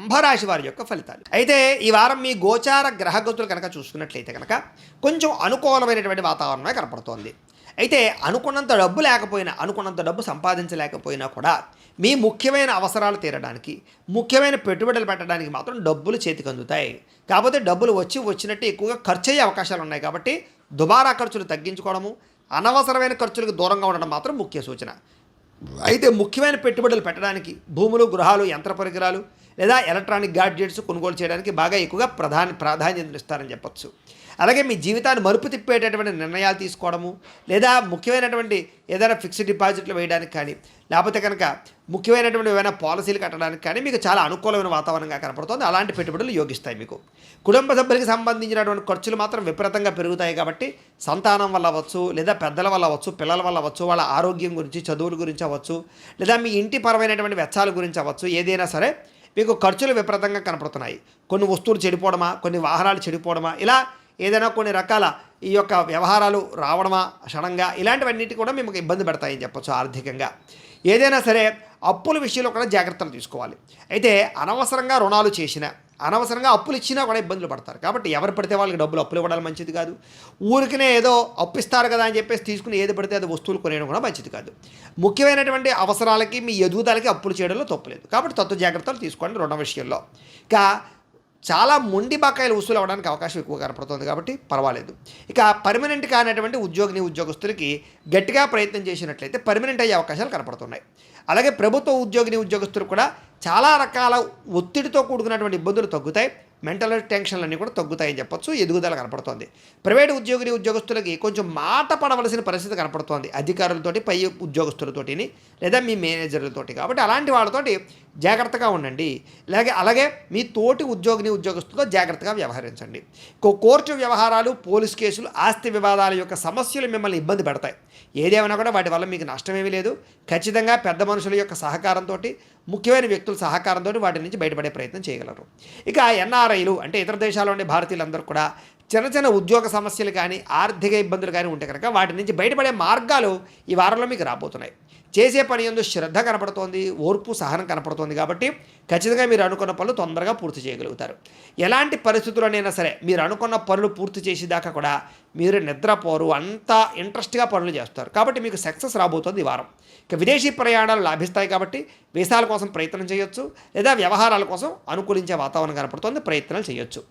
కుంభరాశి వారి యొక్క ఫలితాలు. అయితే ఈ వారం మీ గోచార గ్రహగతులు కనుక చూసుకున్నట్లయితే కనుక కొంచెం అనుకూలమైనటువంటి వాతావరణమే కనపడుతోంది. అయితే అనుకున్నంత డబ్బు లేకపోయినా, అనుకున్నంత డబ్బు సంపాదించలేకపోయినా కూడా మీ ముఖ్యమైన అవసరాలు తీరడానికి, ముఖ్యమైన పెట్టుబడులు పెట్టడానికి మాత్రం డబ్బులు చేతికి అందుతాయి. కాకపోతే డబ్బులు వచ్చినట్టు ఎక్కువగా ఖర్చు అయ్యే అవకాశాలు ఉన్నాయి. కాబట్టి దుబారా ఖర్చులు తగ్గించుకోవడము, అనవసరమైన ఖర్చులకు దూరంగా ఉండడం మాత్రం ముఖ్య సూచన. అయితే ముఖ్యమైన పెట్టుబడులు పెట్టడానికి భూములు, గృహాలు, యంత్ర పరికరాలు లేదా ఎలక్ట్రానిక్ గాడ్జెట్స్ కొనుగోలు చేయడానికి బాగా ఎక్కువగా ప్రాధాన్యత ఇస్తారని చెప్పొచ్చు. అలాగే మీ జీవితాన్ని మలుపు తిప్పేటటువంటి నిర్ణయాలు తీసుకోవడము, లేదా ముఖ్యమైనటువంటి ఏదైనా ఫిక్స్డ్ డిపాజిట్లు వేయడానికి కానీ, లేకపోతే కనుక ముఖ్యమైనటువంటి ఏమైనా పాలసీలు కట్టడానికి కానీ మీకు చాలా అనుకూలమైన వాతావరణంగా కనపడుతుంది. అలాంటి పెట్టుబడులు యోగిస్తాయి. మీకు కుటుంబ సభ్యులకి సంబంధించినటువంటి ఖర్చులు మాత్రం విపరీతంగా పెరుగుతాయి. కాబట్టి సంతానం వల్ల అవ్వచ్చు, లేదా పెద్దల వల్ల అవ్వచ్చు, పిల్లల వల్ల అవ్వచ్చు, వాళ్ళ ఆరోగ్యం గురించి, చదువుల గురించి అవ్వచ్చు, లేదా మీ ఇంటి పరమైనటువంటి వెచ్చాల గురించి అవ్వచ్చు, ఏదైనా సరే మీకు ఖర్చులు విపరీతంగా కనపడుతున్నాయి. కొన్ని వస్తువులు చెడిపోవడమా, కొన్ని వాహనాలు చెడిపోవడమా, ఇలా ఏదైనా కొన్ని రకాల ఈ యొక్క వ్యవహారాలు రావడమా క్షణంగా, ఇలాంటివన్నిటి కూడా మీకు ఇబ్బంది పెడతాయని చెప్పొచ్చు ఆర్థికంగా. ఏదైనా సరే అప్పుల విషయంలో కూడా జాగ్రత్తలు తీసుకోవాలి. అయితే అనవసరంగా రుణాలు చేసినా, అనవసరంగా అప్పులు ఇచ్చినా కూడా ఇబ్బందులు పడతారు. కాబట్టి ఎవరు పడితే వాళ్ళకి అప్పులు ఇవ్వడం మంచిది కాదు. ఊరికనే ఏదో అప్పు ఇస్తారు కదా అని చెప్పేసి తీసుకుని ఏది పడితే అది వస్తువులు కొనేయడం కూడా మంచిది కాదు. ముఖ్యమైనటువంటి అవసరాలకి, మీ ఎదుగుదలకి అప్పులు చేయడంలో తప్పులేదు. కాబట్టి తత్వ జాగ్రత్తలు తీసుకోండి రుణ విషయంలో. ఇక చాలా మొండి బకాయిలు వసూలు అవ్వడానికి అవకాశం ఎక్కువ కనపడుతుంది. కాబట్టి పర్వాలేదు. ఇక పర్మనెంట్ కానటువంటి ఉద్యోగస్తులకి గట్టిగా ప్రయత్నం చేసినట్లయితే పర్మనెంట్ అయ్యే అవకాశాలు కనపడుతున్నాయి. అలాగే ప్రభుత్వ ఉద్యోగస్తులు కూడా చాలా రకాల ఒత్తిడితో కూడుకున్నటువంటి ఇబ్బందులు తగ్గుతాయి. మెంటల్ టెన్షన్లన్నీ కూడా తగ్గుతాయని చెప్పొచ్చు. ఎదుగుదల కనపడుతోంది. ప్రైవేట్ ఉద్యోగస్తులకి కొంచెం మాట పడవలసిన పరిస్థితి కనపడుతోంది, అధికారులతోటి, పై ఉద్యోగస్తులతోటిని, లేదా మీ మేనేజర్లతోటి. కాబట్టి అలాంటి వాళ్ళతోటి జాగ్రత్తగా ఉండండి. అలాగే మీ తోటి ఉద్యోగస్తులతో జాగ్రత్తగా వ్యవహరించండి. కోర్టు వ్యవహారాలు, పోలీస్ కేసులు, ఆస్తి వివాదాల యొక్క సమస్యలు మిమ్మల్ని ఇబ్బంది పెడతాయి. ఏదేమైనా కూడా వాటి వల్ల మీకు నష్టమేమీ లేదు. ఖచ్చితంగా పెద్ద మనుషుల యొక్క సహకారంతో, ముఖ్యమైన వ్యక్తుల సహకారంతో వాటి నుంచి బయటపడే ప్రయత్నం చేయగలరు. ఇక ఎన్ఆర్ఐలు అంటే ఇతర దేశాల్లో ఉండే భారతీయులందరూ కూడా చిన్న ఉద్యోగ సమస్యలు కానీ, ఆర్థిక ఇబ్బందులు కానీ ఉంటే కనుక వాటి నుంచి బయటపడే మార్గాలు ఈ వారంలో మీకు రాబోతున్నాయి. చేసే పని యందు శ్రద్ధ కనపడుతోంది, ఓర్పు, సహనం కనపడుతోంది. కాబట్టి ఖచ్చితంగా మీరు అనుకున్న పనులు తొందరగా పూర్తి చేయగలుగుతారు. ఎలాంటి పరిస్థితుల్లోనైనా సరే మీరు అనుకున్న పనులు పూర్తి చేసేదాకా కూడా మీరు నిద్రపోరు, అంత ఇంట్రెస్ట్గా పనులు చేస్తారు. కాబట్టి మీకు సక్సెస్ రాబోతుంది ఈ వారం. ఇక విదేశీ ప్రయాణాలు లాభిస్తాయి. కాబట్టి వీసాల కోసం ప్రయత్నం చేయొచ్చు, లేదా వ్యవహారాల కోసం అనుకూలించే వాతావరణం కనపడుతుంది, ప్రయత్నాలు చేయొచ్చు.